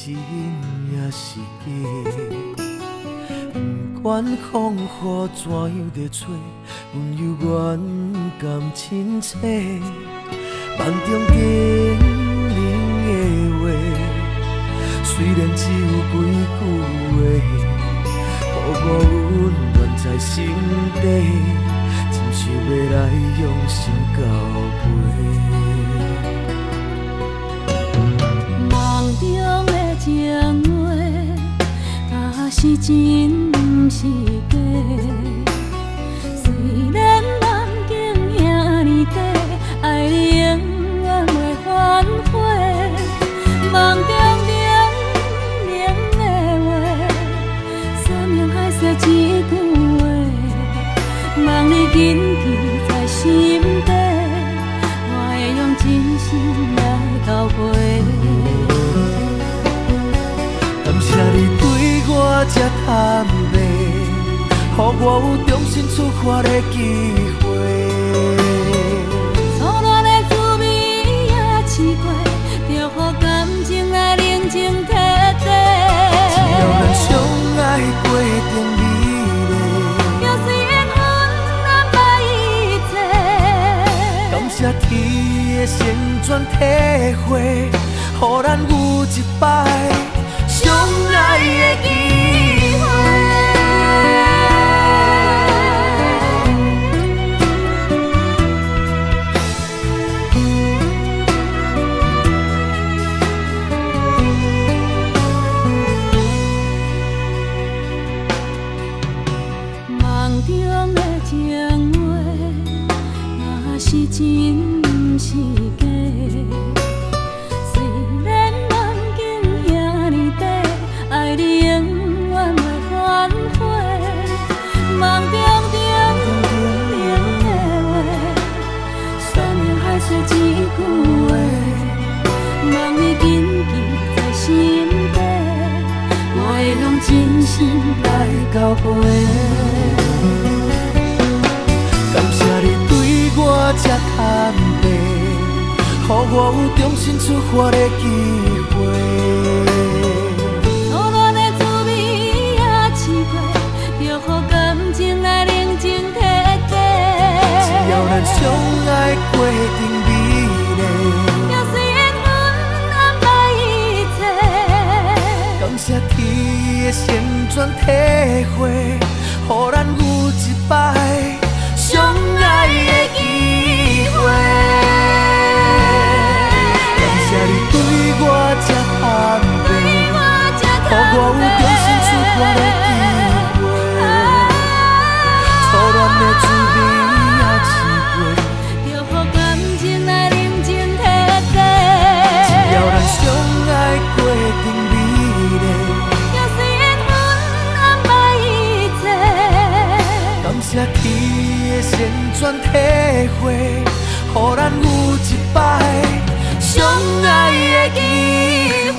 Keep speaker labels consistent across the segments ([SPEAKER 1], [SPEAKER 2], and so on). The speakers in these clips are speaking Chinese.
[SPEAKER 1] 真也是假。不管风雨怎样在吹，阮犹原甘亲切。梦中叮咛的话，虽然只有几句话，抱我温暖在心底，真想要来用心交陪。
[SPEAKER 2] 梦中的情话，若是真不是假。虽然梦境遐尼短，爱你永远袂反悔。梦中叮咛的话，山盟海誓一句话，望你谨记在心底，我会用真心来交陪。
[SPEAKER 1] 感谢你对我这坦白，予我有重新出发的机会。
[SPEAKER 2] 初恋的滋味也试过，就予感情来冷静体地。
[SPEAKER 1] 只要咱相爱过程美丽，
[SPEAKER 2] 就随缘分安排一切。
[SPEAKER 1] 感谢天的旋转体会，予咱有一摆相爱的机会。
[SPEAKER 2] 梦中的情话，若是真不是假。虽然梦境遐尼短，爱你永远袂反悔。梦中叮咛的话，山盟海誓一句话，望你谨记在心底，我会用真心来交陪。
[SPEAKER 1] 感谢你对我这坦白，予我有重新出发的机会。
[SPEAKER 2] 初恋的滋味也试过，就予感情来冷静体地。
[SPEAKER 1] 只要咱相爱过程美丽，
[SPEAKER 2] 就随缘分安排一切。
[SPEAKER 1] 感谢天的旋转体会，予咱有一摆相爱的机会。感谢你对我这坦白，予我有重新出发的机会。初恋的滋味也试过，
[SPEAKER 2] 就予感情来冷静体地。
[SPEAKER 1] 只要咱相爱过程美丽，
[SPEAKER 2] 就随缘分安排一切。
[SPEAKER 1] 感谢天的旋转体会，予咱有一摆相爱的机会。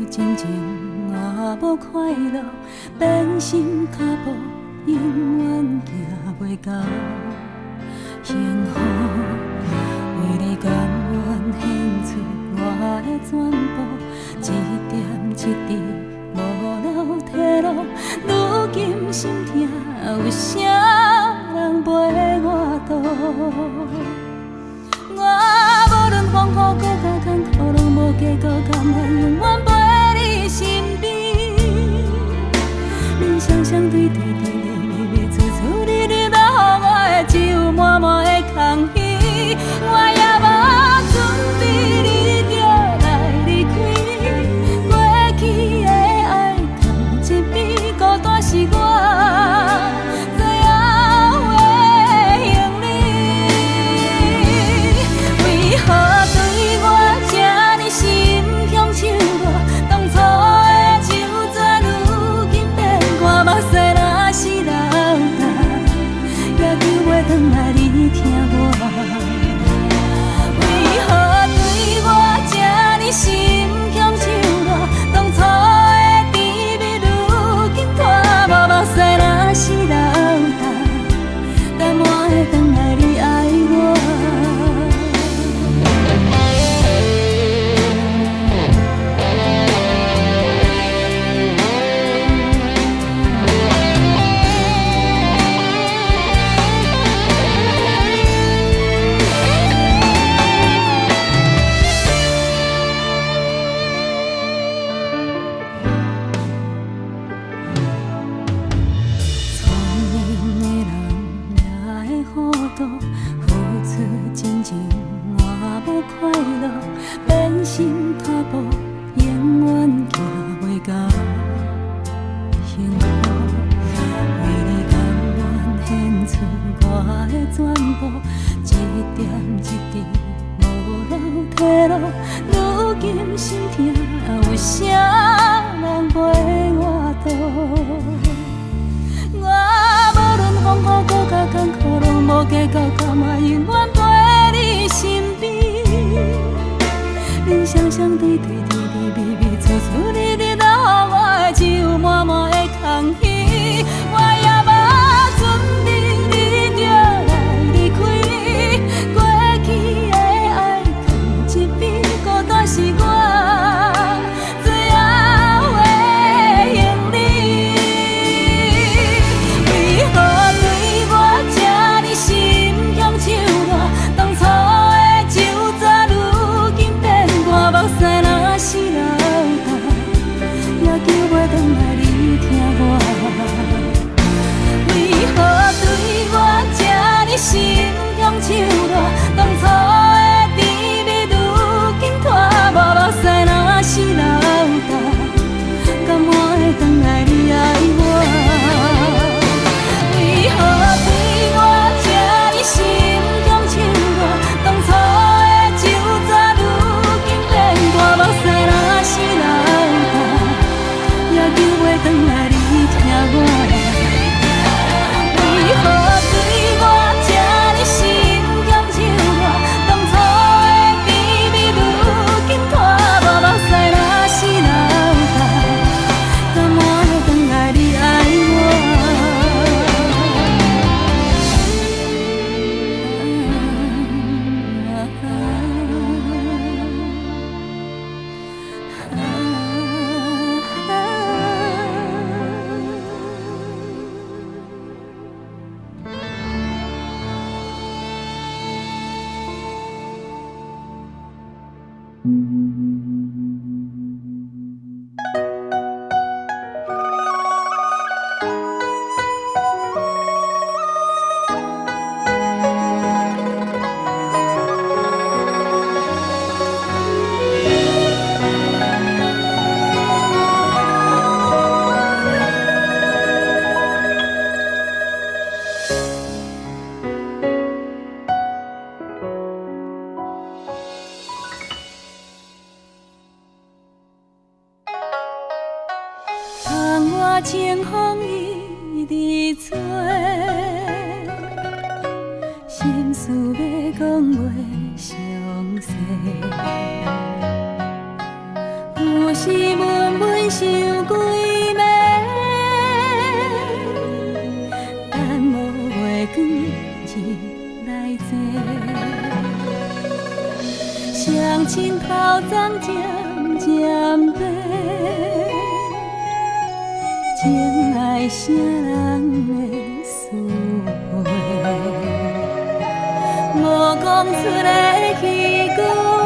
[SPEAKER 2] 真情也无快乐，变心脚步永远行袂到幸福。为你甘愿献出我的全部，一点一滴无了退路，如今心。退路，如今心痛，有啥人陪我渡？我无论风雨搁较艰苦，拢无计较，甘愿永远陪你身边。人双双对对，甜甜蜜蜜，处处日日都予我只有满满的空虚。我也无准备你就来离开，过去的爱放一边，孤单是我最后的行李。为何对我这呢心向手热？当初的旧纸，如今变淡，目屎若是流干，也救袂回来你疼我。为何对我这呢心向手热？当初的甜蜜，如今拖无目屎若是流干，甘愿会回来你爱我？为何对我这呢心向手热？当初的旧纸，如今变淡，目屎若是流干，也救袂回来你疼我。为何对我这呢心向手热？当初的甜蜜，如今拖无目屎若是流干，甘愿会回来你爱窗外清风一直吹，心事要讲袂详细，有时闷闷想几暝，等无月光日来坐，双亲头鬃渐渐白。情爱啥人会思陪？无讲出的迄句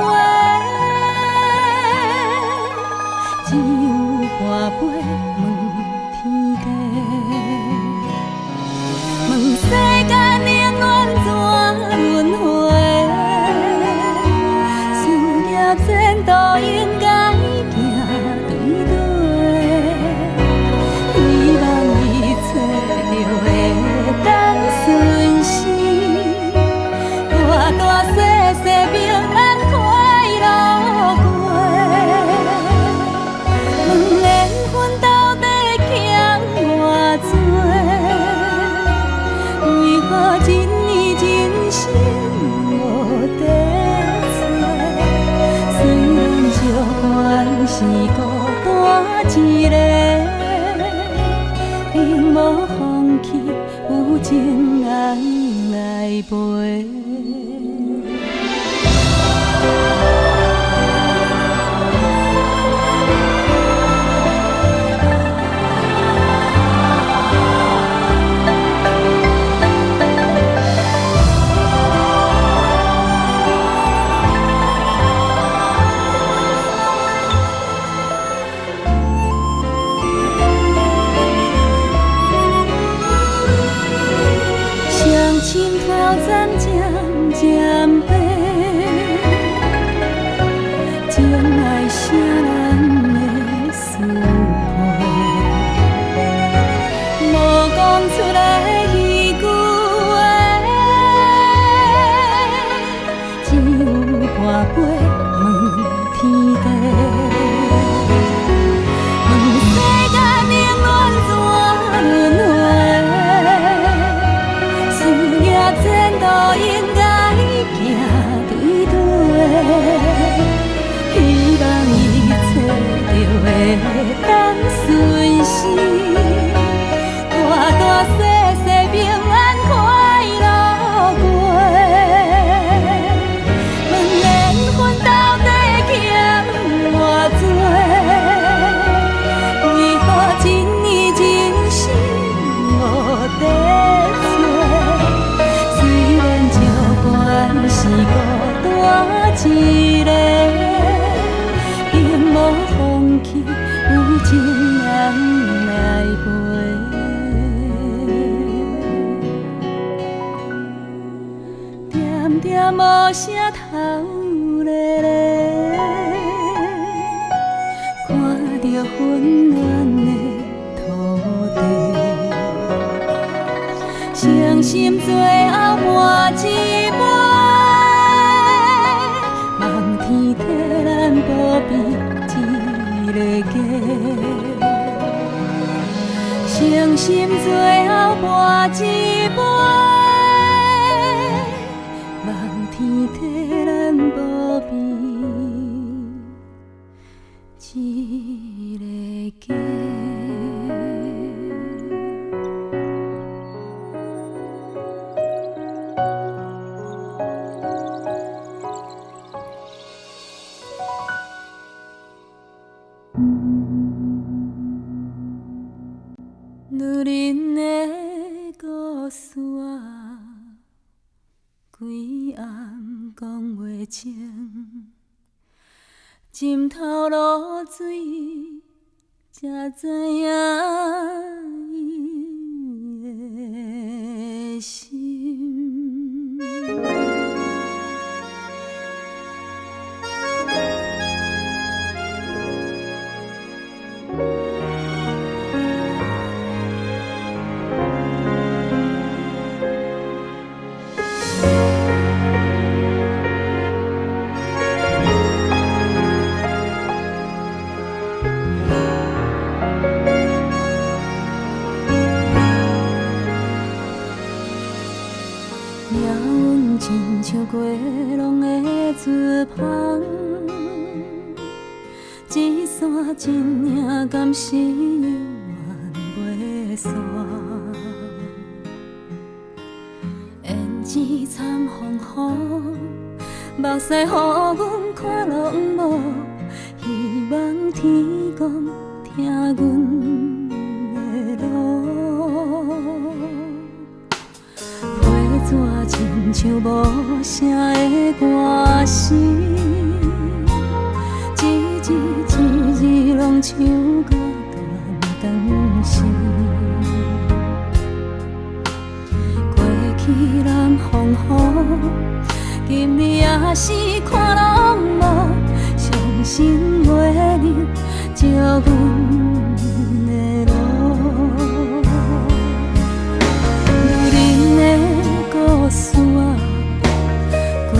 [SPEAKER 2] 话，只有半杯问天地，问世间冷暖怎轮回？事业前途应该行对对。顺时，大大小小平安快乐过。两缘分到底欠偌多？为何真意真心无地找？虽然寂寞是孤单一个，并无放弃。有情人来陪。心头渐渐当顺时，大大细细平安快乐过。问缘分到底欠偌多？为何真意真心无地做？虽然照管是孤单一个，永无放弃有情人来陪。点点无声头咧咧，看着温暖的土地，伤心最后换一杯，望天替咱保庇一个家。伤心最后换一杯，望天替咱保庇一个家。女人的故事啊，规暗讲袂清，浸透露水，才知影伊的心。亲像过拢的船帆，一线真领敢是永远袂散。胭脂惨风雨，目屎予阮看拢无，希望天公听阮的路。纸亲像无声的歌词，一字一字拢唱到断肠时。过去南风雨，今日也是看拢无，伤心袂忍照阮的路。女人的故事啊，规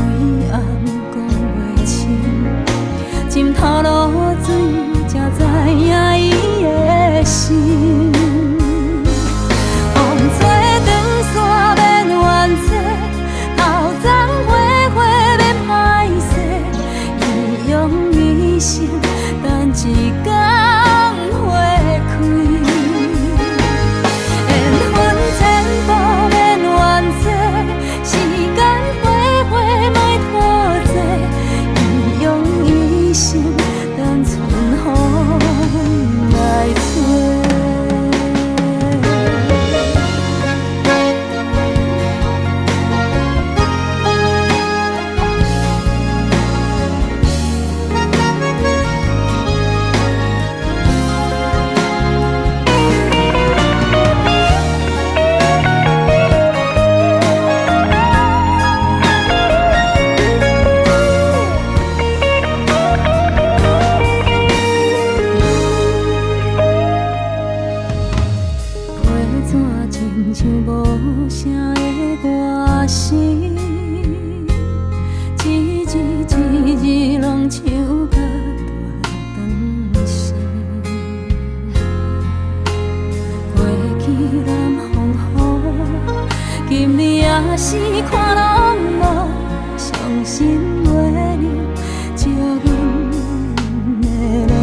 [SPEAKER 2] 暗讲袂清，浸透露水，才知影伊的心。风吹长线免怨嗟，头鬃花花免歹势，伊用一生等一天花开。缘分千步免怨嗟，时间花花莫拖济，伊用一生等春风来吹。亲像无声的歌词，一字一字拢唱到断肠时。过去南风雨，今日也是看拢无，伤心袂忍照阮的路。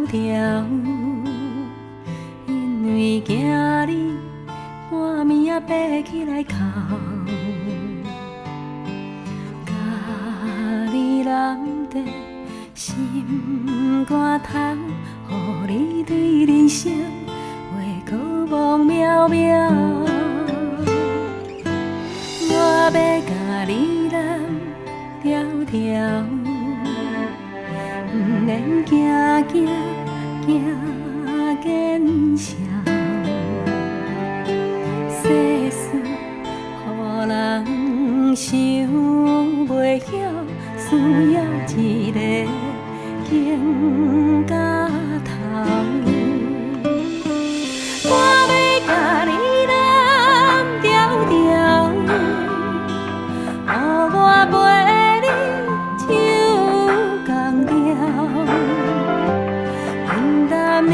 [SPEAKER 2] 条，因为惊你半暝仔爬起来哭，甲你揽在心肝头，予你对人生话搁梦渺渺。我要甲你揽条条，不免惊惊惊见笑。世事予人想袂晓，需要一个经甲头。我要甲你揽条条，予我陪你唱同调，愿担你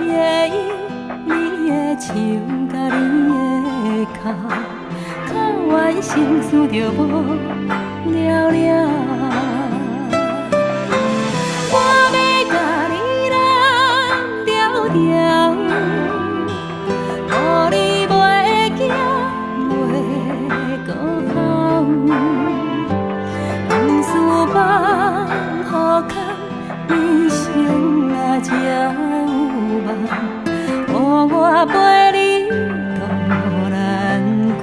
[SPEAKER 2] 的音，你的唱甲你的哭，哭完心事就无了了。我要甲你揽条条，予你袂惊袂搁哭，往事放予空，人生啊才有梦，予我陪你渡难关。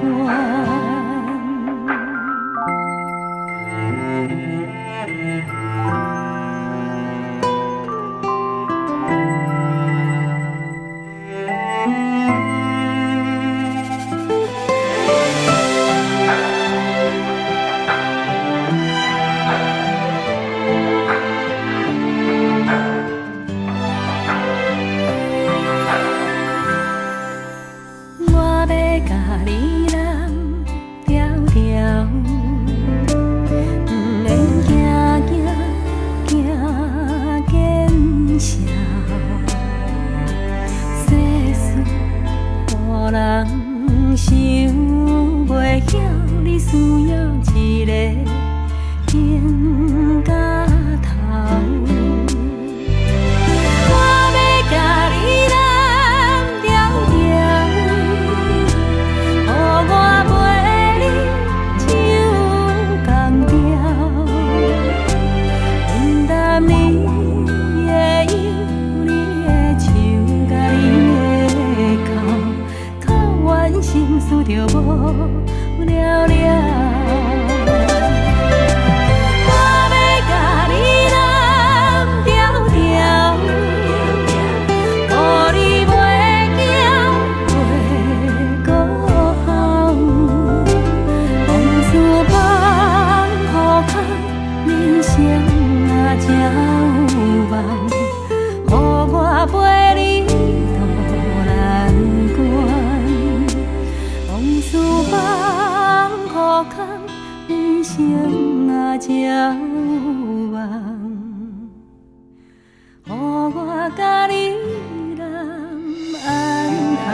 [SPEAKER 2] 人想袂晓，你需要一个经甲头。我要甲你揽条条，予我陪你唱同调，愿担你的忧，你的唱甲你的哭，哭完心事就无了了。人生啊，才有梦，予我甲你揽安寒。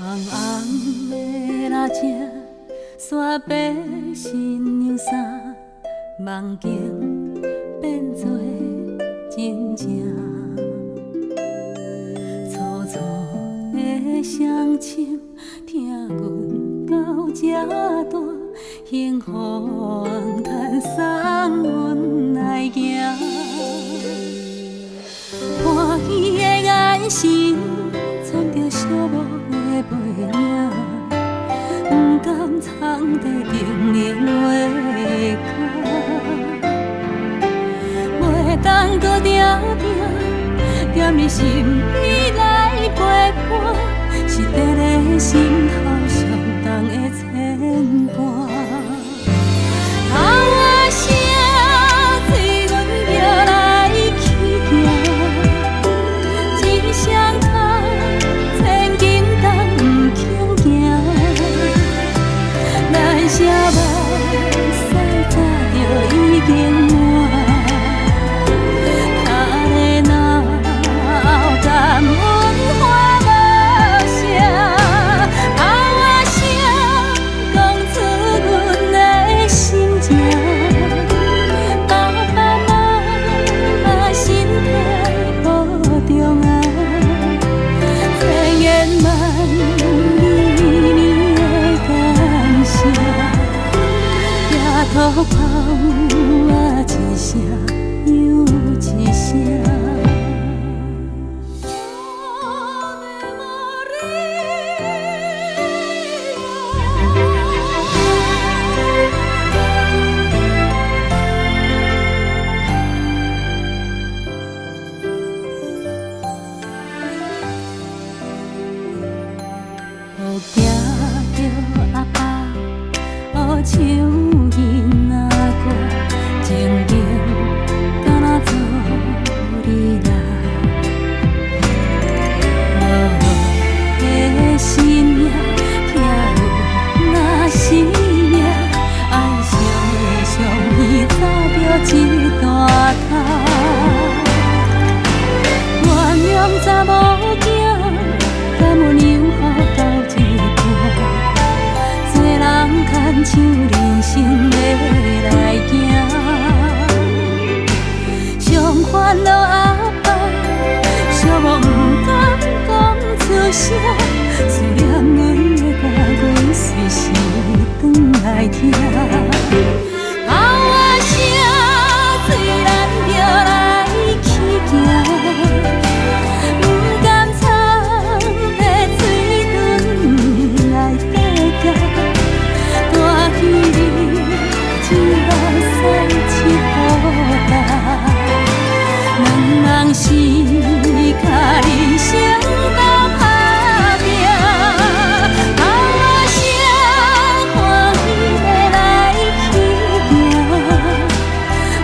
[SPEAKER 2] 红红的蜡烛，煞白新娘衫，梦境变作真正。粗粗的双手，听阮到这大，幸福叹送阮来行。欢喜的眼神，藏着寂寞的背影，不敢藏在叮咛话口。定定踮你身边来陪伴，是伫咧心头上重的牵挂。头仔声，嘴阮着来去行，一双脚千斤重不轻行，咱声目使早就已经满。感恩花无声，头仔声讲出阮的心情。爸爸妈妈身体保重啊，千言万语的感谢，抬头哭啊一声又一声。唱囡仔歌，情景敢若昨日来。无的生命，听有那生命，爱上的相依，早着一大摊。原谅查某囝，敢有留予到一半。做人牵像人生要来行，上烦恼阿爸，寂寞不敢讲出声，思念阮的歌，阮随时转来听。头仔声，虽然着来去行。两人是甲人生斗打拼，头仔声欢喜要来去行，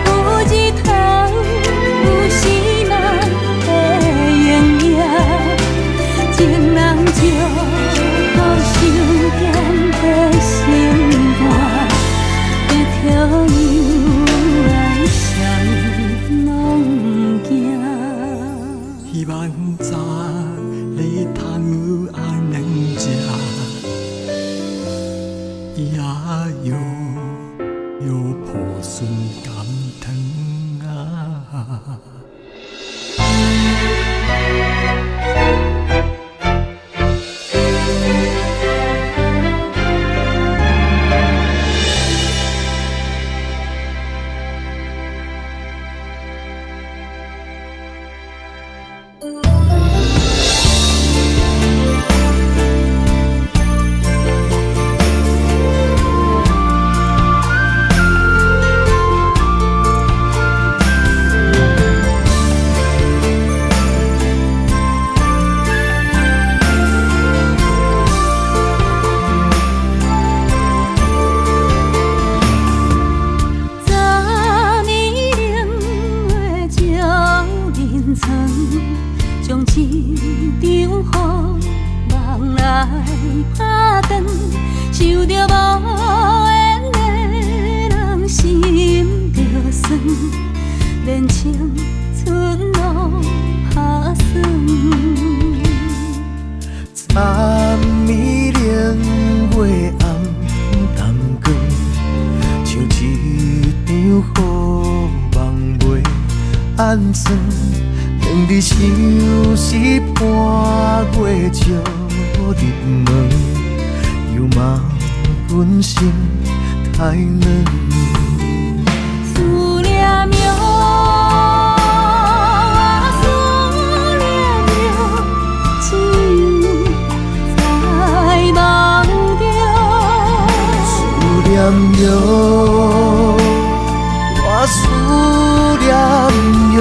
[SPEAKER 2] 有日头有时咱会用影，情人就好想念的心肝，一条又爱上拢惊。
[SPEAKER 3] 希望早你通有安能食，也有抱孙甘汤啊。
[SPEAKER 1] 暗算，两日相思半月照入门，又骂阮心太软。
[SPEAKER 2] 思念着，我思念着，只有在梦中。
[SPEAKER 1] 思念着，我思念着。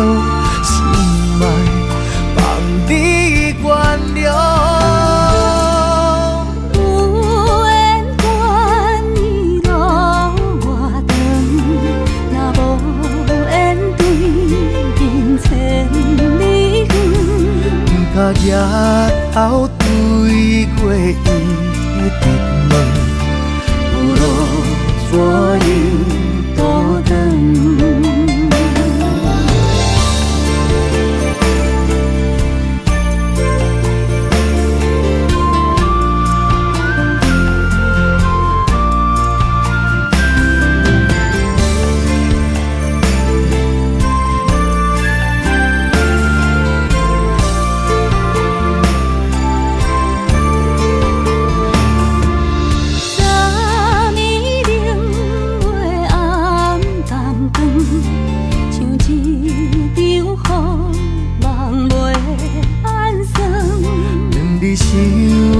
[SPEAKER 1] 甲夜头对过伊直问，有路怎样倒转？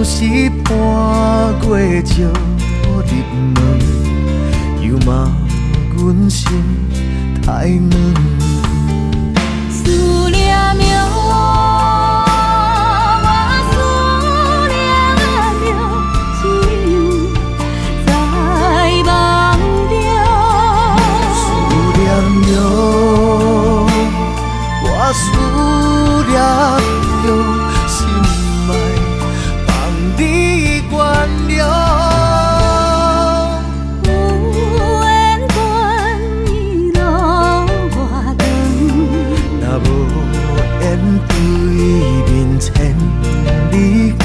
[SPEAKER 1] 是伴过石入门，又骂阮心太软。
[SPEAKER 2] 思念着，我思念着，只有在梦中。
[SPEAKER 1] 思念着，我思念着，心爱。你原谅，
[SPEAKER 2] 有缘关伊路偌长，
[SPEAKER 1] 若无缘对面千里远，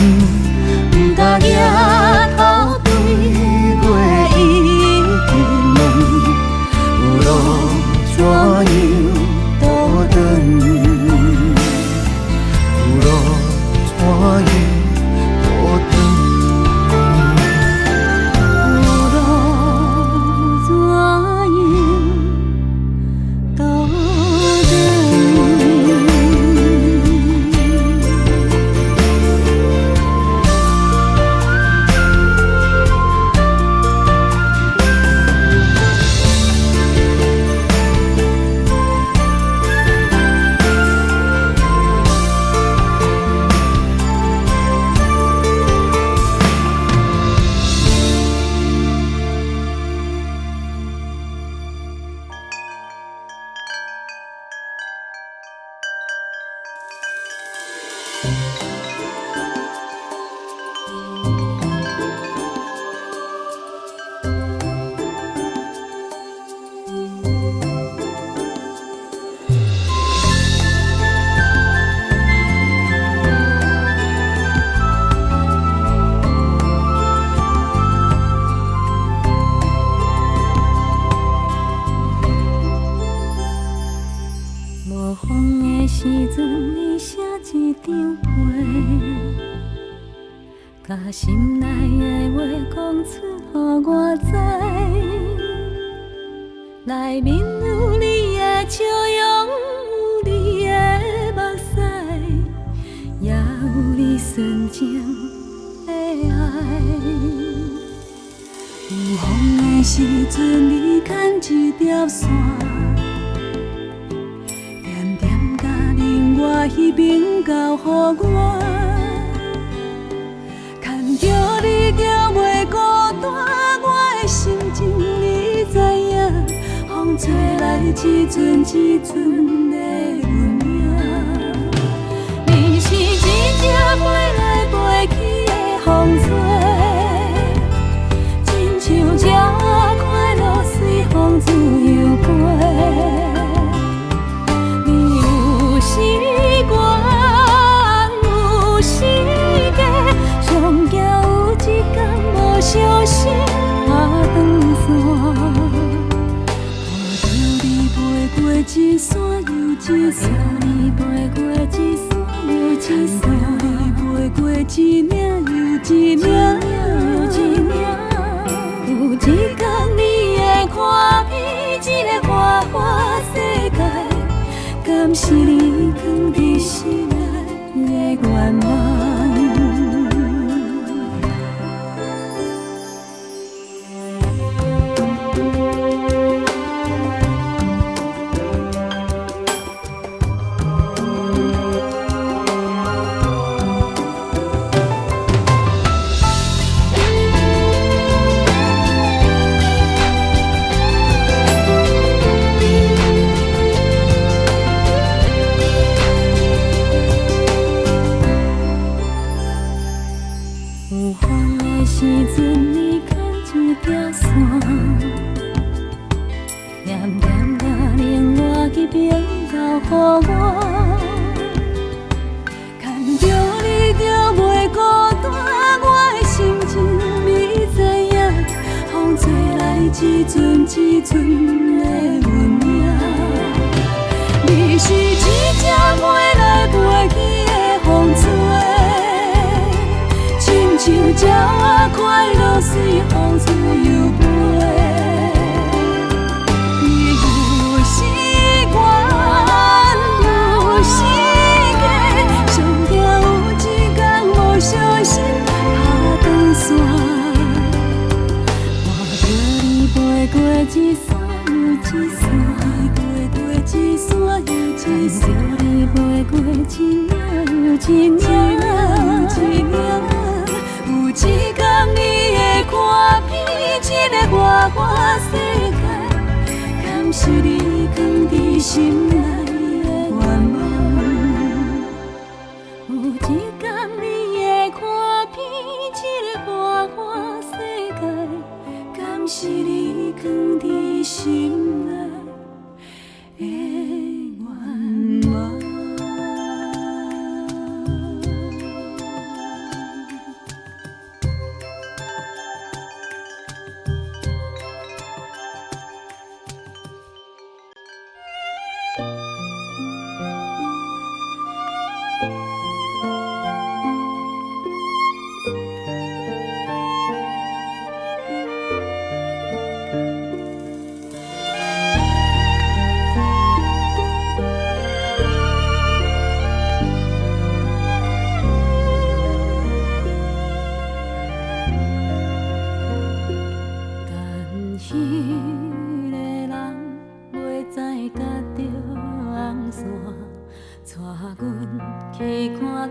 [SPEAKER 2] 甲夜头对过伊直问，
[SPEAKER 1] 有路怎样倒转？有路怎样？
[SPEAKER 2] 无风的时阵，你写一张被，甲心内的话讲出，予我知。内面有你的笑容，有你的目屎，也有你纯情的爱。有风的时阵，你牵一条线。我彼边交予我，牵着你行袂孤单，我的心情你知影，风吹来一阵一阵的温影。你是一只飞来飞去的风吹，亲像这快乐随风自由飞。时光有时间，上惊有一天无相信打断线。看着你飞过一山又一山，你飞过一山又一山，你飞过一岭又一岭。有一天你会看见这个花花世界。敢是你藏伫心内的愿望？予我。看着你就袂孤单，我的心情你知影。风吹来一阵一阵的阮影，你是一只飞来飞去的风吹，亲像鸟仔快乐随风自由飞。你有时远，有时假，上惊有一天无小心打断线。飞过一山又一山，飞过一山又一山，你飞过一领又一领，有一天你会看遍这个外花世界，敢是你藏在心内的愿望？有一天你会看遍这个外花世界，敢是你藏在心内的愿望？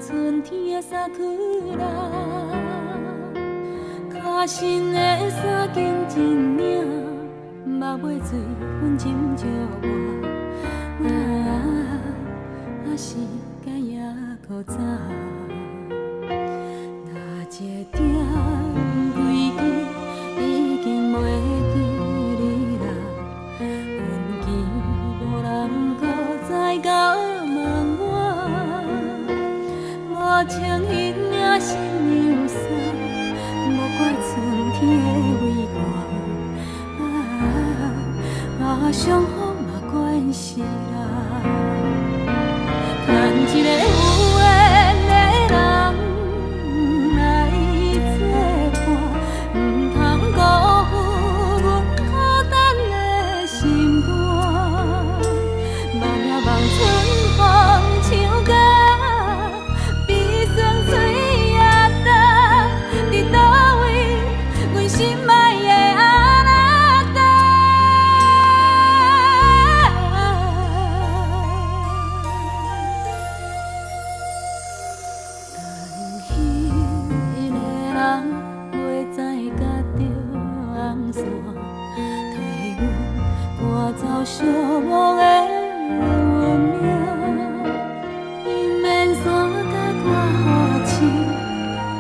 [SPEAKER 2] 春天的萨库拉，脚身的衫紧一领，目尾水阮斟着我，是该也搁早。哪一点归去，已经袂记你啦，阮见无人搁再甲问我。无情彼领新娘衫，无怪春天的微寒，伤风嘛关系啦。牵一个有缘的人来作伴，唔通辜负阮孤单的心肝。望呀望春风唱歌。寂寞的运命，伊免山甲看雨星，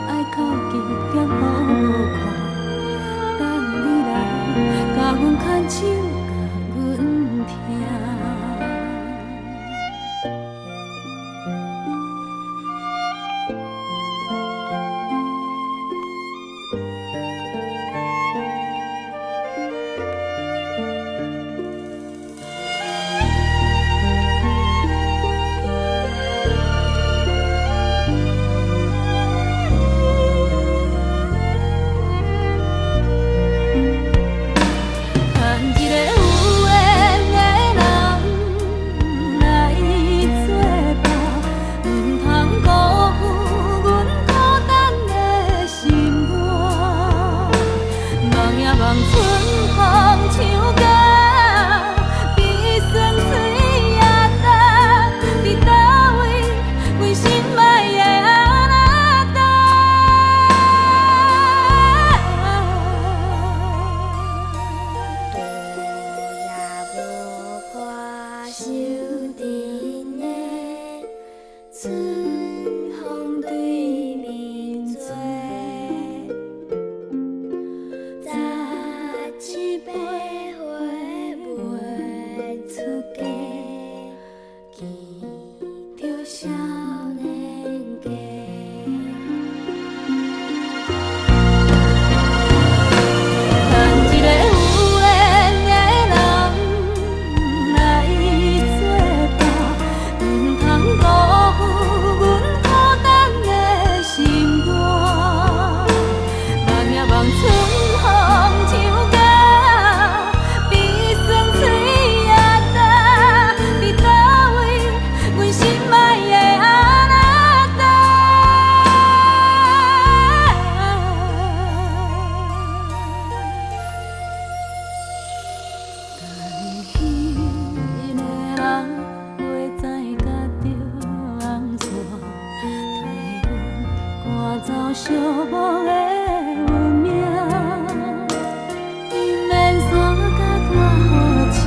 [SPEAKER 2] 爱靠近咸好看。等你来，甲阮牵手，甲阮听。着少年家。等一个有缘的人来作伴，唔通辜负阮孤单的心肝。望呀望春风唱歌，悲酸嘴也干，伫倒位阮心爱的阿那达。但迄个人袂知甲着红线，替阮赶走寂寞的运命。伊免山甲我好深，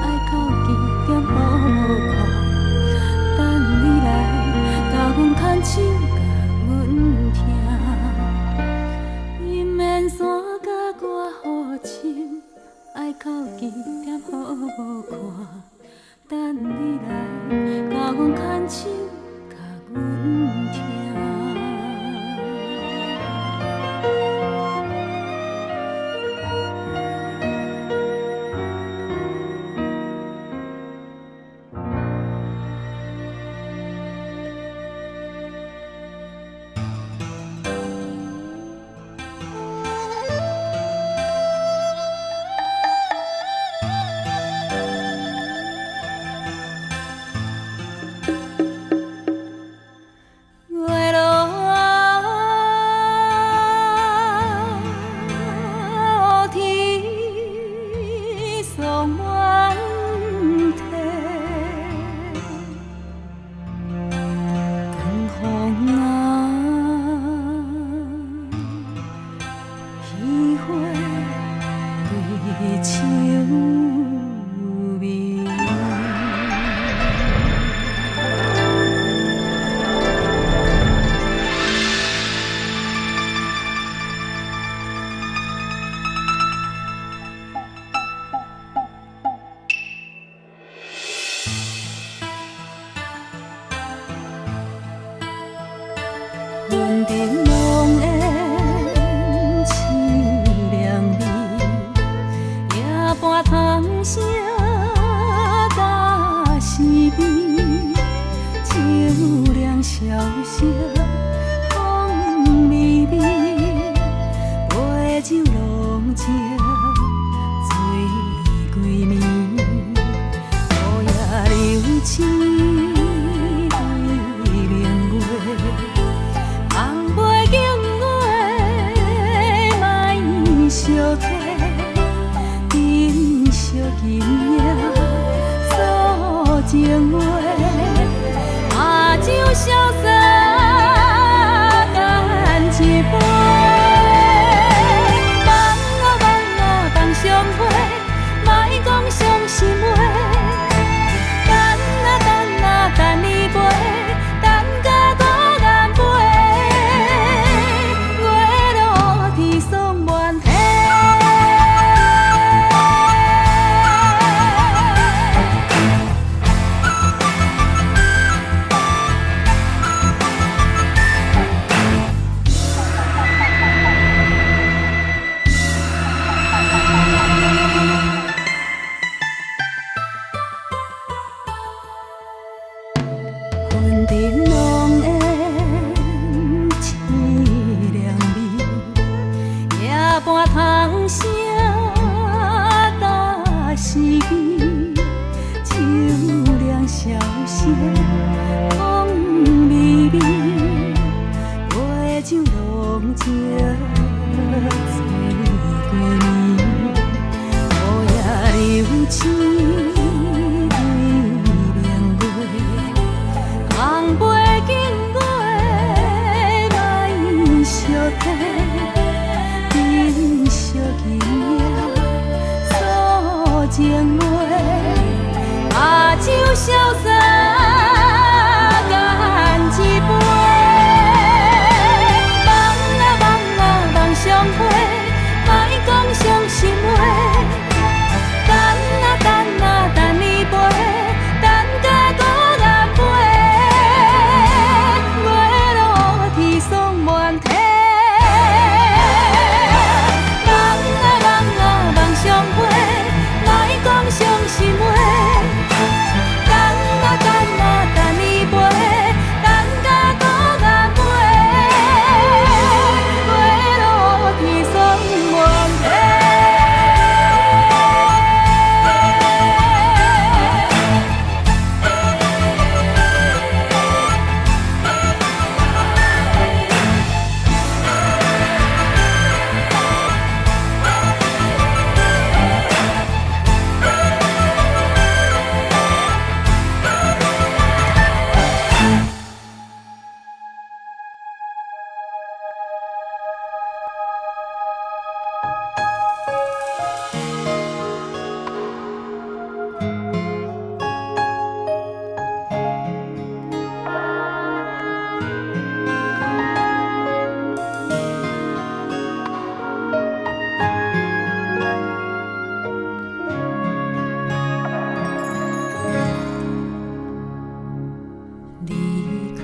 [SPEAKER 2] 爱靠近点好看。等你来甲阮牵手，甲阮听。伊免山甲我好深，爱靠近点好看。等你来甲阮牵手，甲阮听。月落天霜满地，江风喜花对秋眠。云顶浓烟凄凉味，夜半通声大是悲，秋凉萧瑟风微微，杯酒浓情醉归暝，雨夜流星。相替，珍惜今夜诉情话，把酒潇洒干一杯。放啊放相会，莫讲伤心话。等啊等你陪，等甲孤雁飞。月落天霜满地。云顶浓烟凄凉味，夜半通声大是悲，秋凉萧瑟风微微，杯酒浓情醉归暝，雨夜流星。红杯敬月，莫相替，珍惜今夜诉情话，把酒潇洒干一杯。放啊放相会，莫讲伤心话。等啊等你陪，等甲。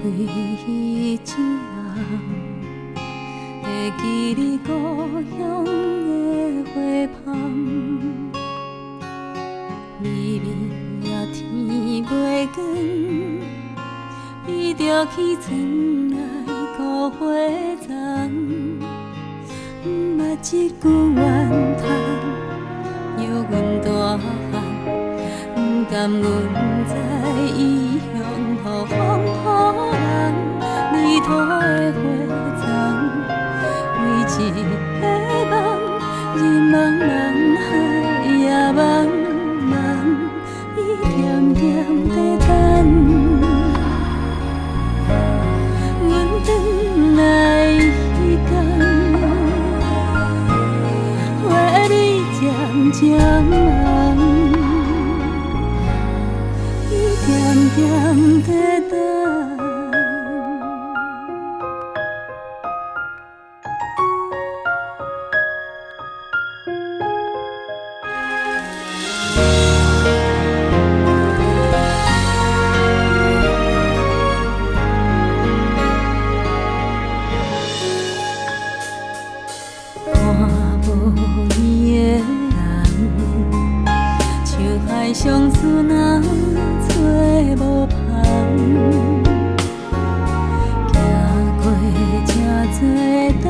[SPEAKER 2] 一人，会记你故乡的花香。微微啊天袂光，伊着起床来顾花丛。毋捌一句怨叹，犹阮大汉，毋甘阮在异乡予风予人，泥土的花丛，为一个梦，日茫茫海也茫茫，伊点点在等。阮转来迄天。渐渐红，伊点点在等。相思若找无旁，行过这多冬，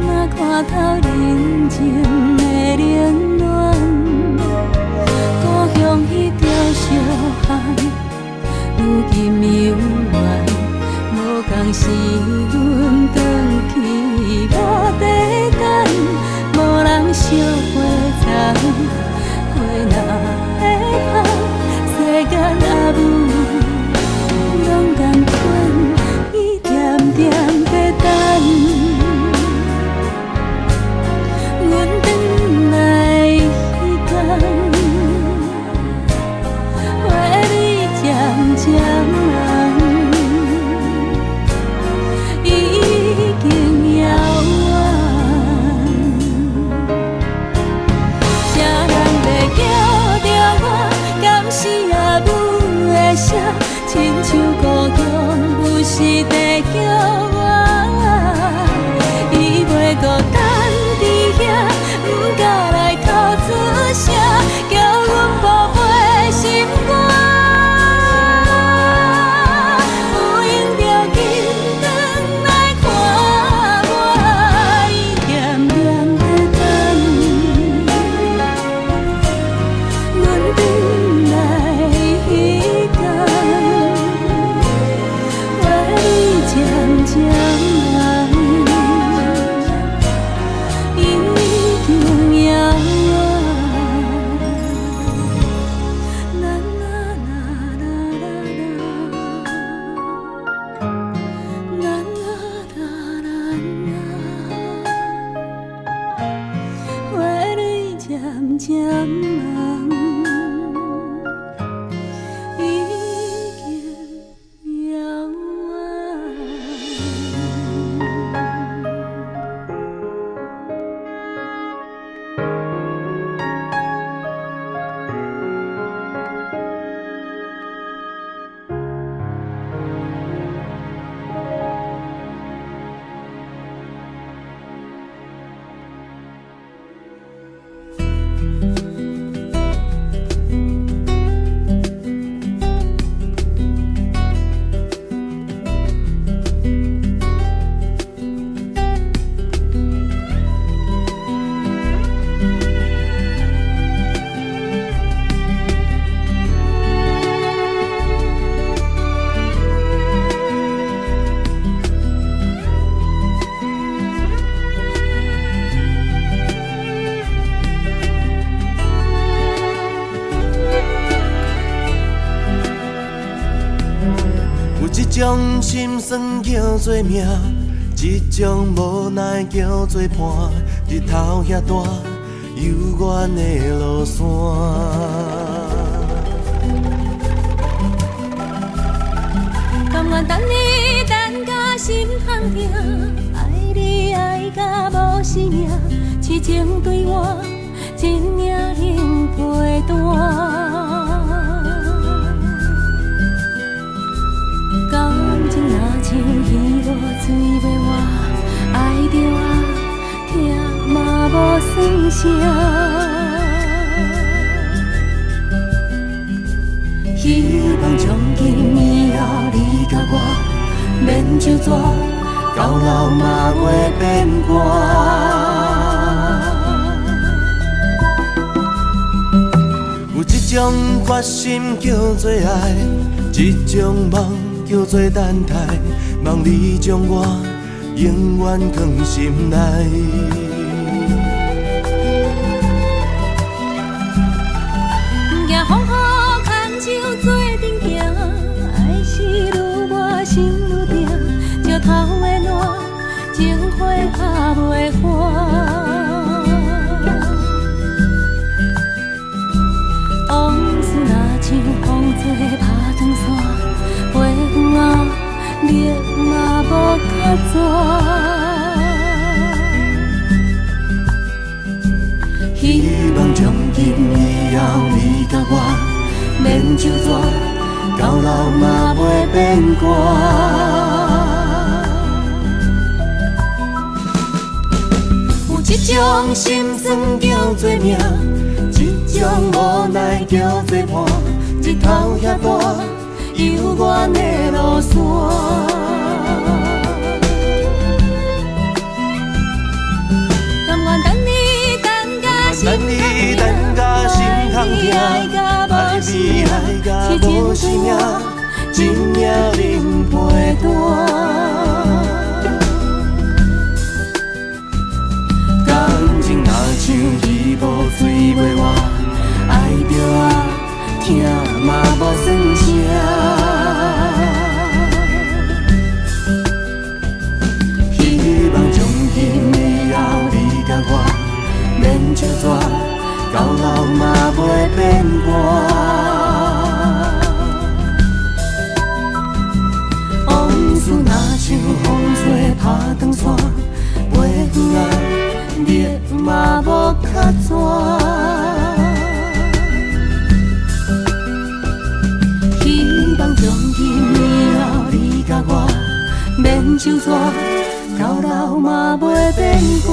[SPEAKER 2] 若看透人情的冷暖，故乡迄条小巷，如今犹原，无共是阮转去无地等，无人烧花丛。花若会香，世间也无勇敢吞，伊点点在等。阮转来迄天，花蕊渐渐红，已经遥远。谁人要叫着我，敢是也母的声，亲像故乡有时在叫我，伊袂孤单伫遐，毋敢来透出声，叫阮宝贝心肝。有闲着紧转来看我，伊点点在等。阮转来迄天，花蕊渐渐红，已经遥远。啦啦啦啦啦，啦啦啦啦啦，花蕊渐渐红。
[SPEAKER 1] 一种心酸叫做命，一种无奈叫做伴。日头遐大，幽远的路线。
[SPEAKER 2] 甘愿等你等甲心痛痛，爱你爱甲无生命，痴情对我真领能陪伴。水袂活，爱着啊，疼嘛无算啥。希望从今以后你甲我免就纸，到老嘛袂变歌。
[SPEAKER 1] 有一种决心叫做爱，一种梦叫做等待，望你将我永远藏心内。
[SPEAKER 2] 行风雨牵手做阵行，爱是愈磨心愈定，石头的烂，情花拍袂干。往事若像风吹拍长线，飞远啊，热嘛无较绝。希望从今以后你甲我免就纸，到老嘛袂变歌。有一种心酸叫做命，一种无奈叫做伴，日头遐大，犹原的路线。
[SPEAKER 1] 等你等甲心痛痛，爱你爱甲无生命，真命能陪伴。感情若像鱼无水袂活，爱着啊，疼嘛无算啥。希望从今以后你甲我免就纸，到老嘛袂变歌。往事若像风吹拍长线，飞远啊，热嘛无较绝。希望从今以后你甲我免就纸，到老嘛袂变歌。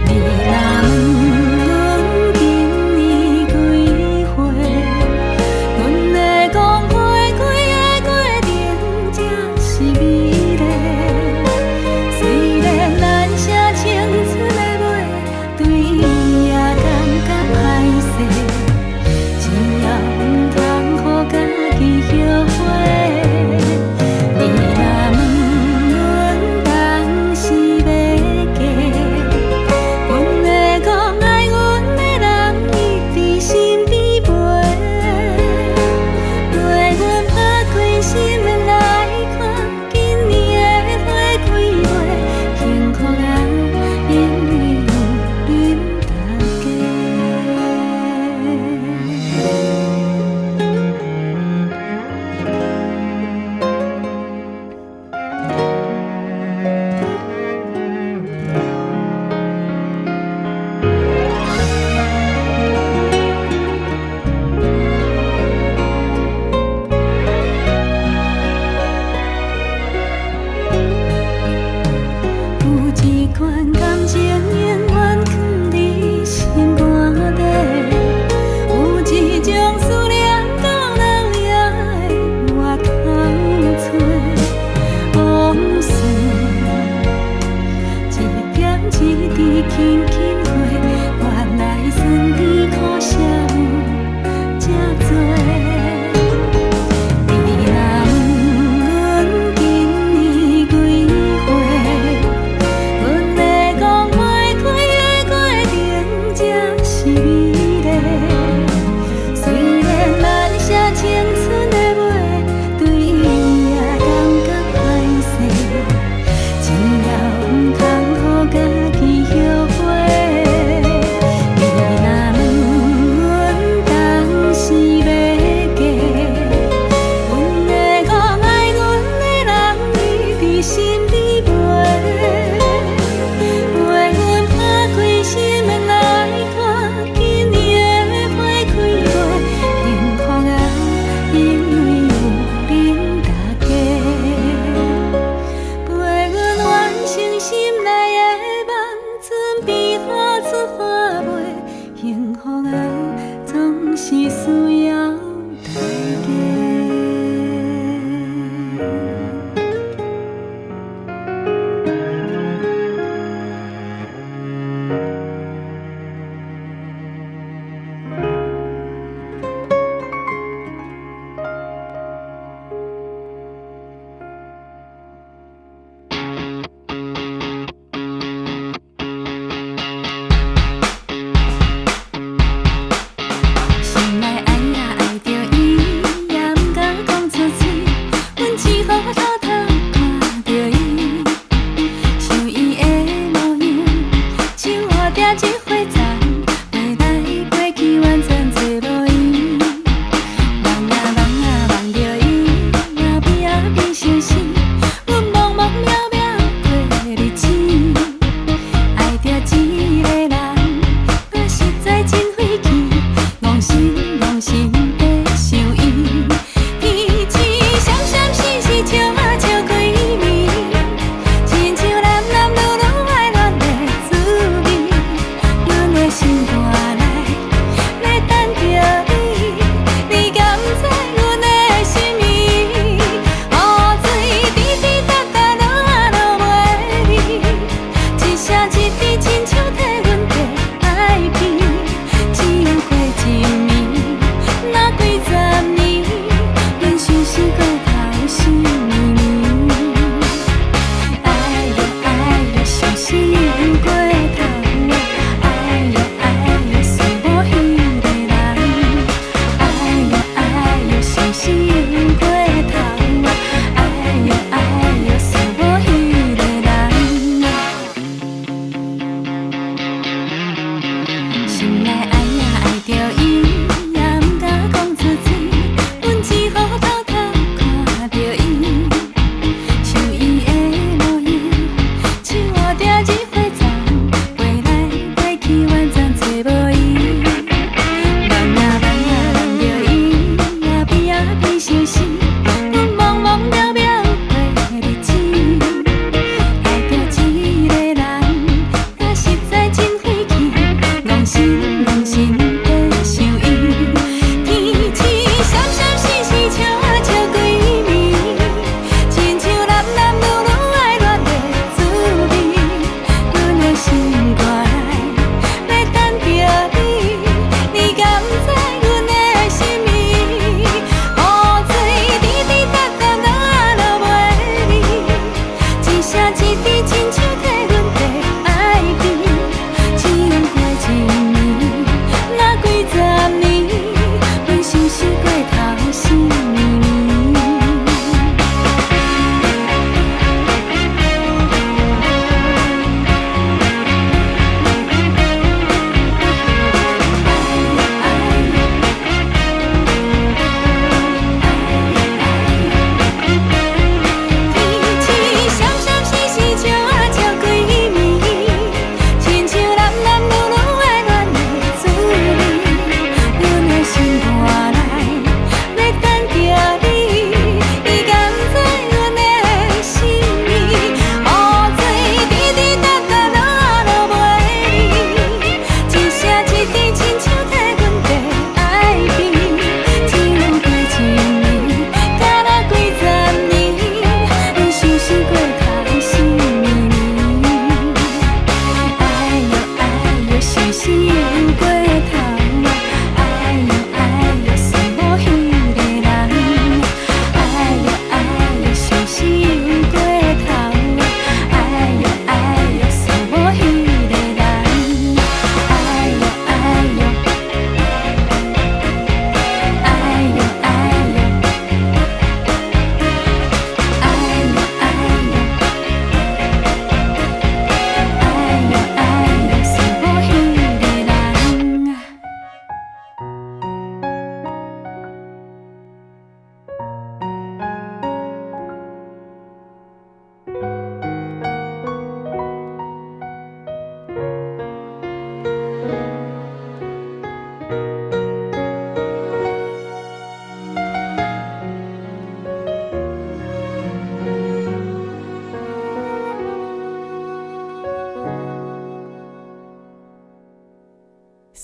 [SPEAKER 1] 你若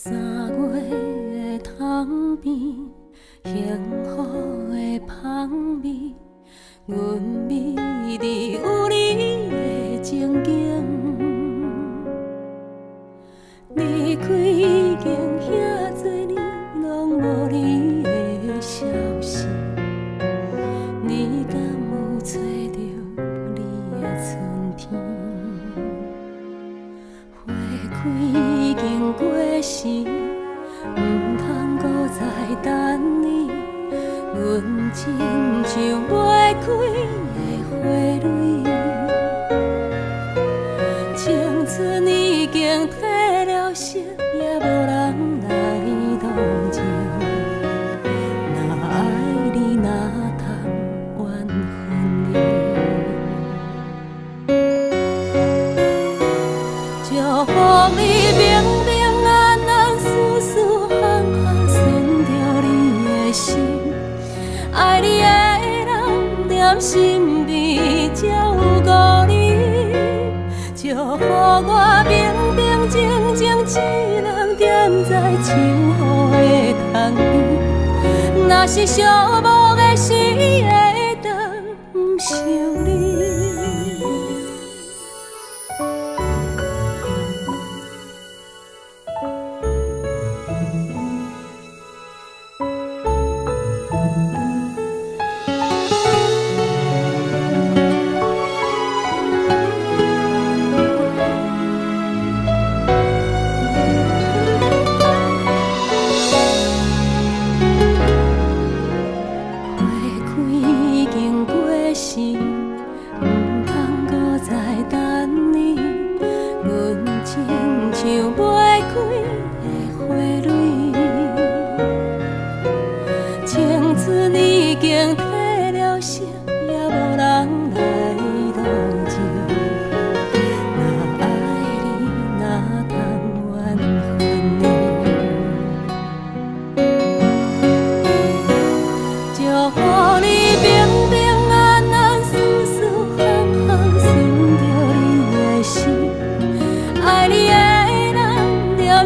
[SPEAKER 2] 3月的窗边，幸福的香味，阮美丽有你的情景。离开已经遐多年，拢无你的消息，你敢有找到你的春天？花开已经过时，唔通搁再等你。阮亲像袂开的花蕊，青春已经褪了色，也无人来同情。若爱你，哪通怨恨你？祝福你平平安安，舒舒服服，顺着你的心。爱你的人念心悲，才有故你。祝福我平平静静，只人踮在树雨的窗边。若是寂寞的时，会当想你。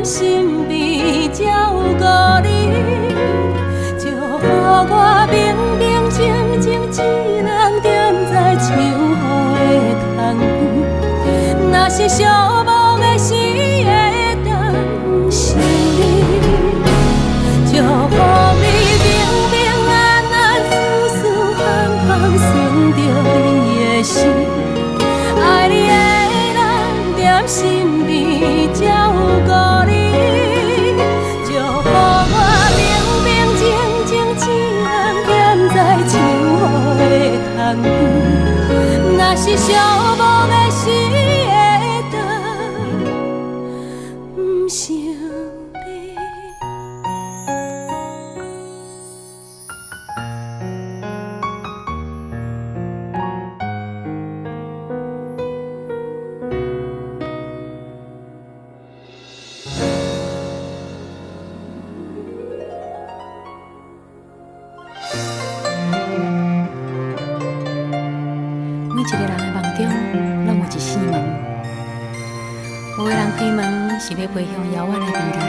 [SPEAKER 2] 心悲才有故你，祝福我平平静静，只人踮在树雨的窗边。若是寂寞的时，会当想你。祝福你平平安安，舒舒服服，顺着你的心。爱你的人踮心悲，才有故你。若是寂寞的时，会当不想你。
[SPEAKER 4] 每一个人的梦中，拢有一扇门。有的人开门是要飞向遥远的未来，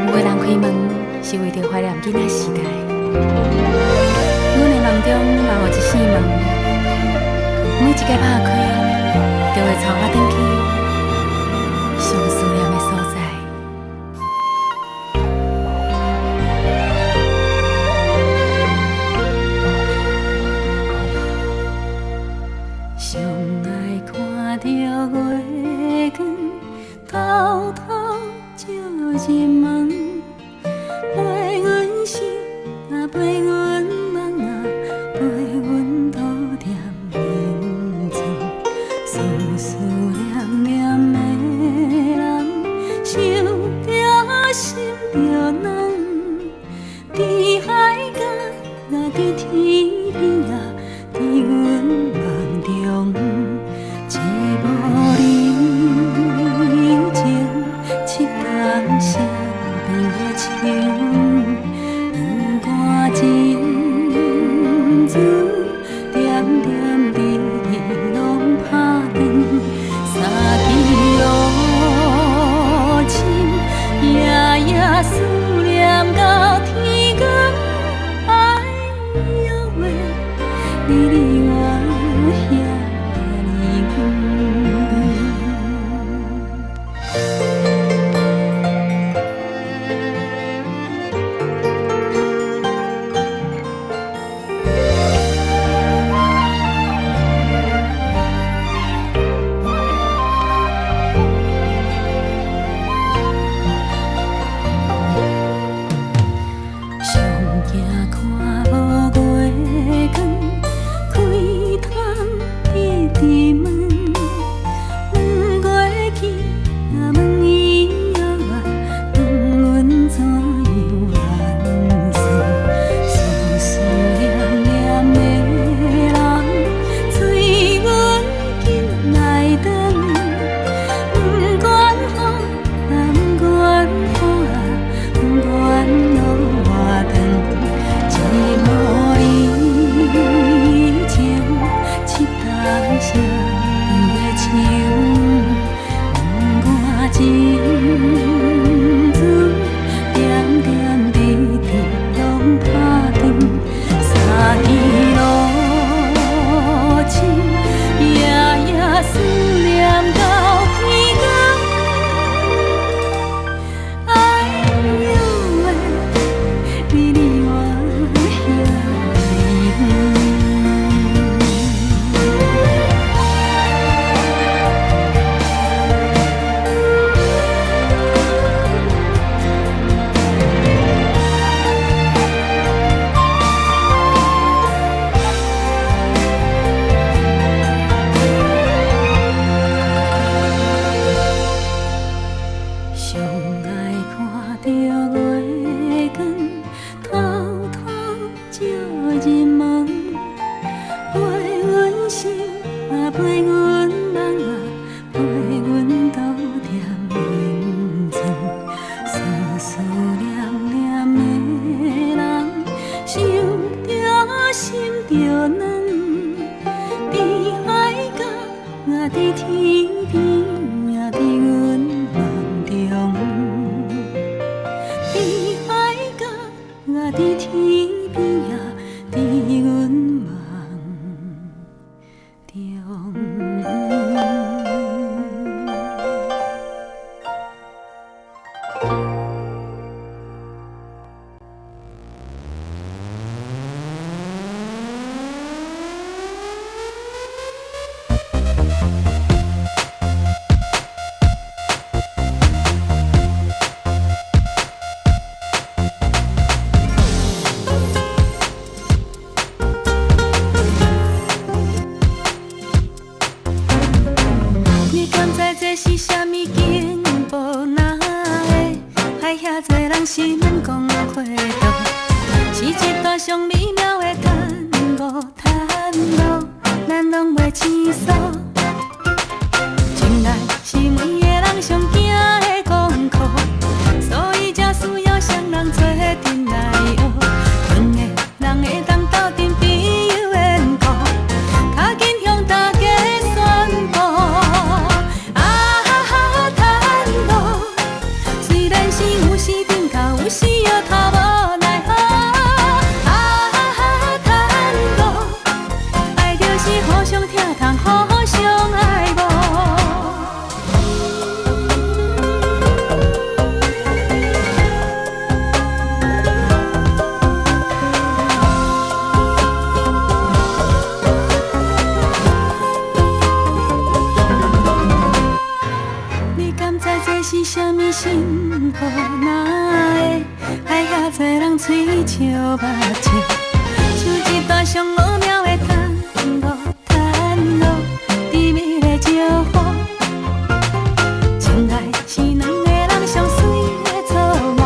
[SPEAKER 4] 有的人开门是为着怀念囡仔时代。阮的梦中嘛有一扇门，每一个打开，就会带我转去上思念的所在。
[SPEAKER 2] 上爱看着月光偷偷照入门，陪阮醒，也陪阮梦，也陪阮倒点眠床。思思念念的人，想着心着软。伫海角，也伫天边啊，伫阮梦中，寂寞人情，七天相边的情，两肝珍珠，点点滴滴拢拍断，三支乌琴，点点滴滴拢打紧，三更路程，夜夜思念到天光。哎呦喂，你我遐远。上爱看着月光，偷偷照入梦，陪阮想啊，陪阮梦啊，陪阮倒点眠床，思思念念的人，想着心着软，伫海角啊，伫天边啊，伫阮梦中，伫海角啊，伫天边啊，伫阮梦中。你敢知这是啥物景步哪会？害遐多人心讲花动，是一段上美妙的探戈，探路咱拢袂青疏。情爱是每个人上惊的功课，所以才需要双人做阵来学。两个人会当斗阵朋友缘故，较紧向大家宣布。虽然是有时顶头，有时又头无奈何。探路，爱就是互相疼痛，互相爱慕。你敢知这是啥物信号？哪会害遐多人嘴笑目笑，像一段上美妙的探戈，探路甜蜜的招呼。情爱是两个人上水的错误，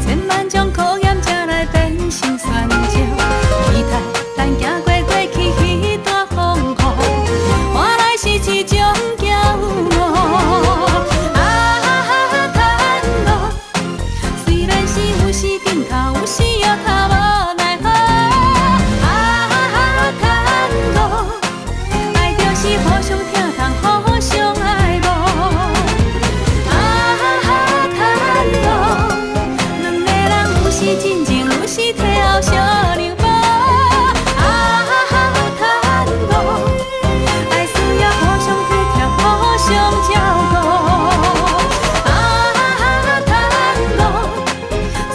[SPEAKER 2] 千万种考验才来变成选招，期待咱行过过去彼段风雨，换来是一种骄傲。虽然是有时顶头，有时又头无奈何。探路，爱就是互相疼痛，互相爱慕。探路，两个人有时真情，有时退后小凉薄。探路，爱需要互相体贴，互相照顾。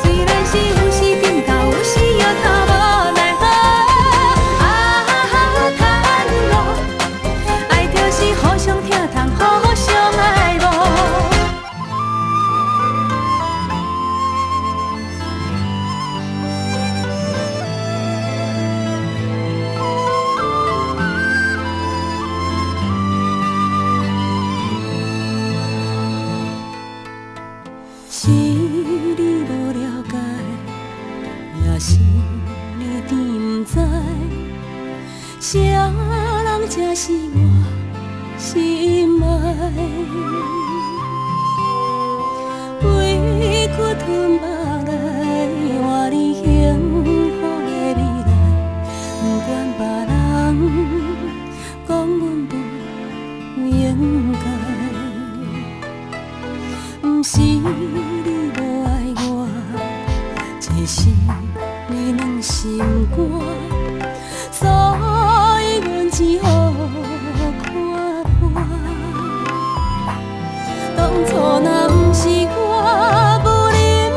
[SPEAKER 2] 虽然是有时顶头，有时又头无奈何。探路，爱就是互相疼痛，互相爱慕。是你无了解，也是你甜不知，啥人才是我心爱？委屈吞目来换你幸福的未来，不管别人讲阮不应该。是你无爱我，这是你软心肝，所以阮只好看破。当初若不是我无忍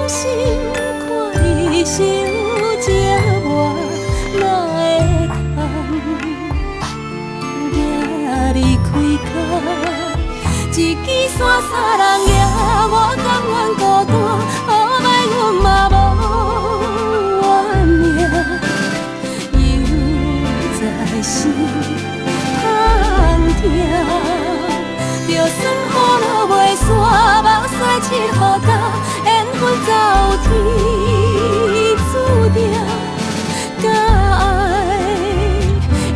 [SPEAKER 2] 心看你受折磨，哪会通行离开家？一支伞三人掠，我甘愿孤单，好歹阮嘛无怨命，犹在心痛痛。就算雨落袂散，目屎拭予干，缘分早有天注定。敢爱，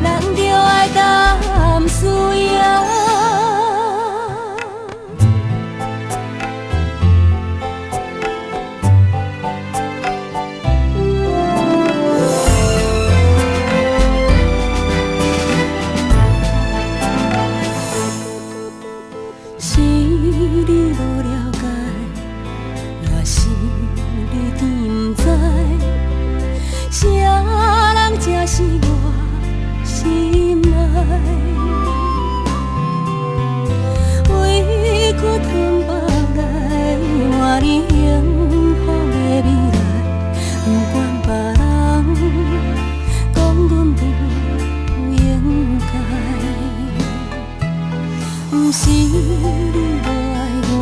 [SPEAKER 2] 咱就爱淡思夜。是我心爱，委屈吞腹来，换你幸福的未来。不管别人讲阮不应该，不是你无爱我，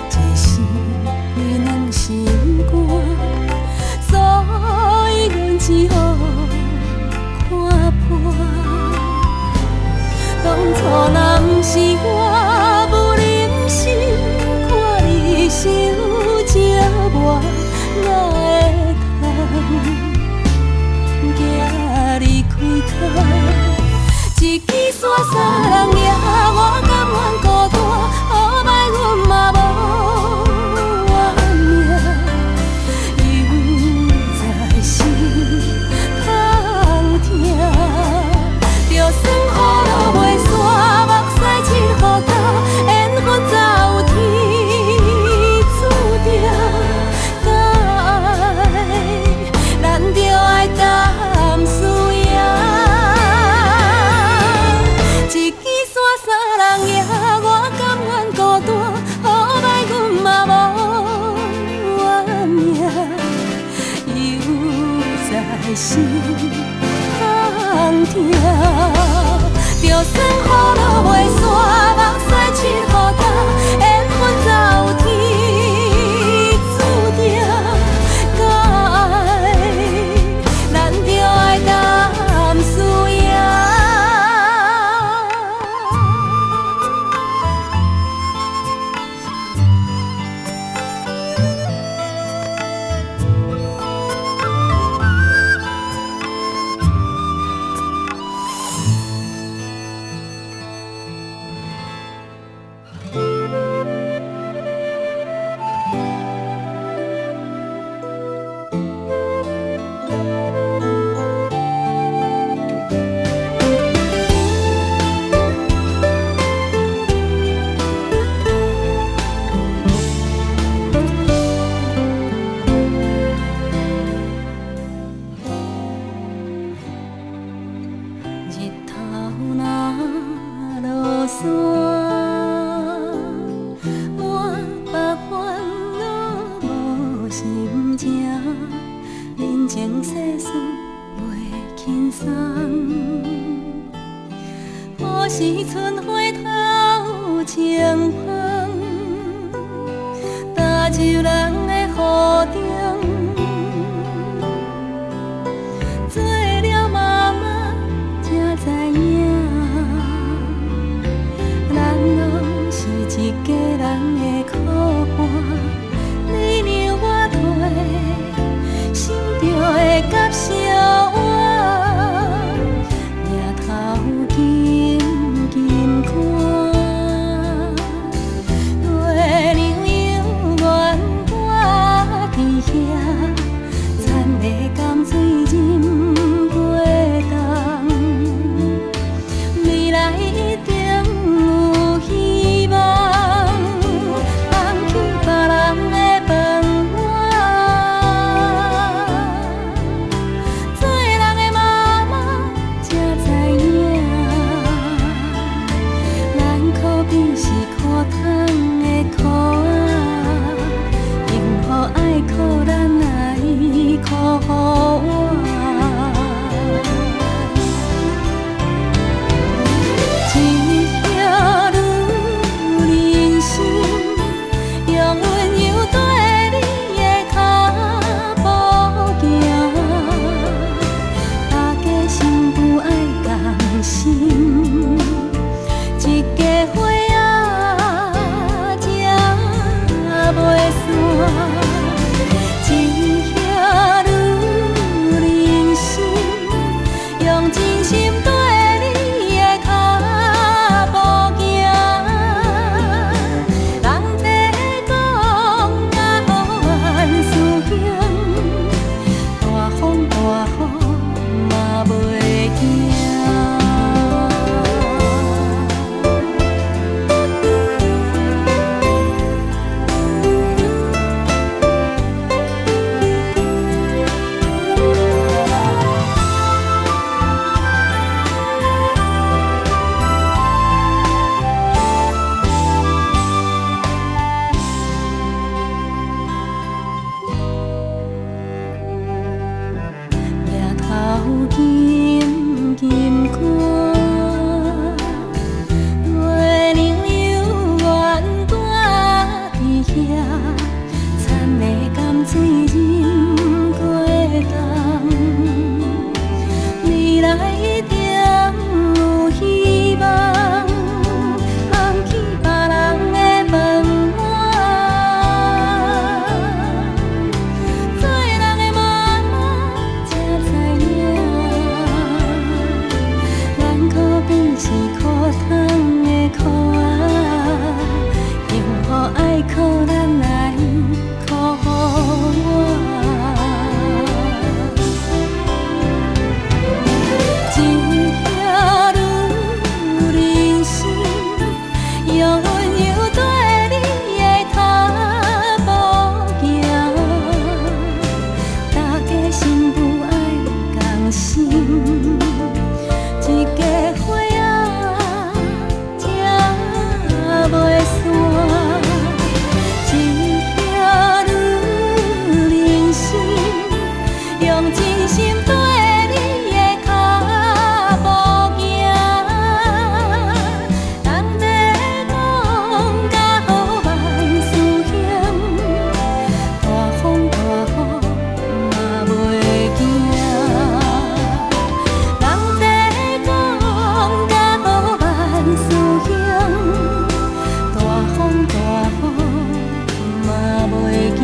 [SPEAKER 2] 这是你软心肝，所以阮只好。当初若不是我无忍心看你受折磨，哪会通行离开家？一支伞三人掠，我甘愿孤单，好歹阮嘛无怨命，犹在心痛痛。就算雨落袂散，目屎拭予干，缘分早有天注定。敢爱，咱就爱淡思夜。一支伞三人掠，我甘愿孤单，好歹阮嘛无怨命，犹在心。痛痛，就算雨落袂散，目屎拭予干，缘分早有天注定。敢爱，咱就爱淡思夜。是春花透清风，踏入人的雨中，做了妈妈才知影，咱拢是一家人的苦伴，你让我替，心着会甲烧我。月亮又圆圆，做忍过冬，未来一定有希望，放弃别人的饭碗。做人的妈妈才知影，咱苦变是苦汤的苦仔，幸福爱靠咱来靠我。一条路人生，用温柔跟你的脚步行，大家幸福爱共心，一家伙仔才袂散。一条路人生，用真心对你的脚步行，人在讲甲好万事险，大风大雨嘛袂惊。人在讲甲好万事险，大风大雨嘛袂惊。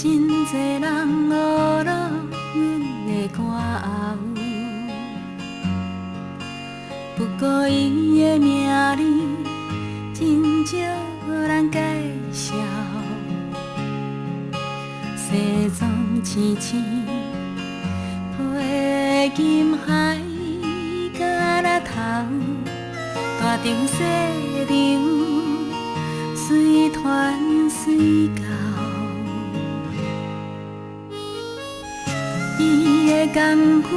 [SPEAKER 2] 真多人学了阮的歌喉，不过伊的名字真少人介绍。西装青青，配金海甲那头，大场小场，随传随到。伊的功夫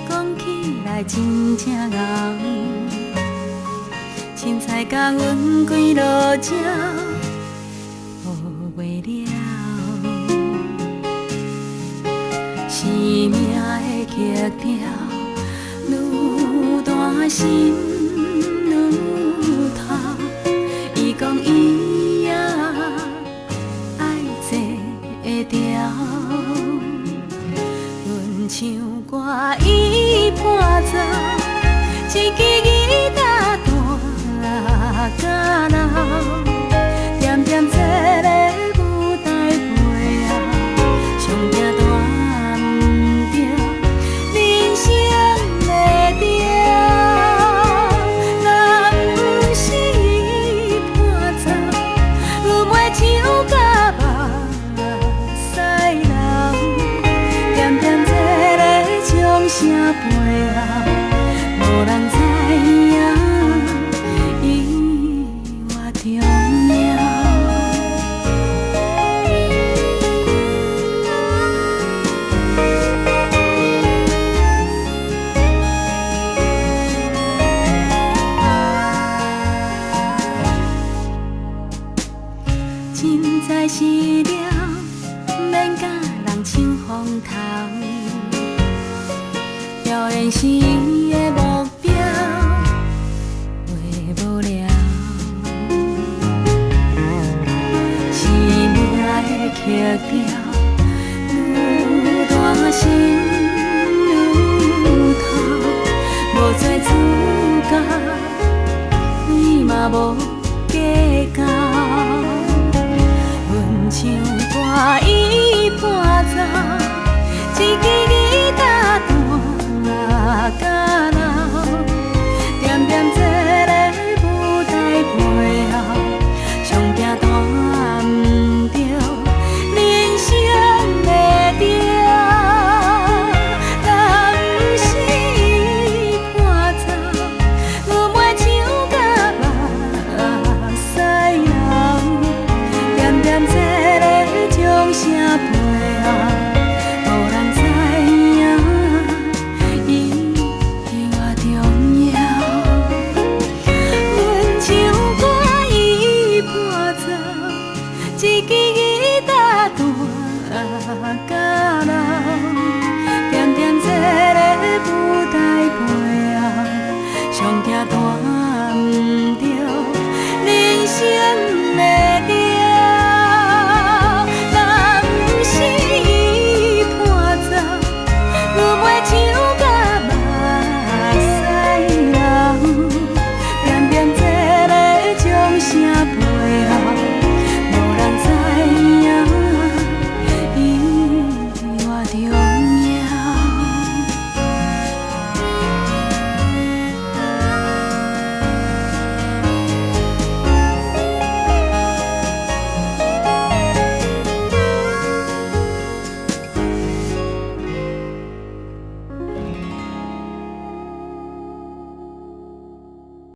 [SPEAKER 2] 讲起来真正牛，凊彩甲阮几落鸟学袂了，生命的曲调愈大心愈透，伊讲伊也爱坐会调。唱歌伊伴奏，一支吉他弹甲老，点点坐咧舞台背后，上拼弹毋着人生的调。若不是伊伴奏，阮袂唱甲目屎流，点点坐咧掌声背后，无人知影伊偌重要。凊彩是了，免甲人抢风头。表演是伊的目标，画无了。生命的曲调，愈大声愈透，无做主角，你嘛无。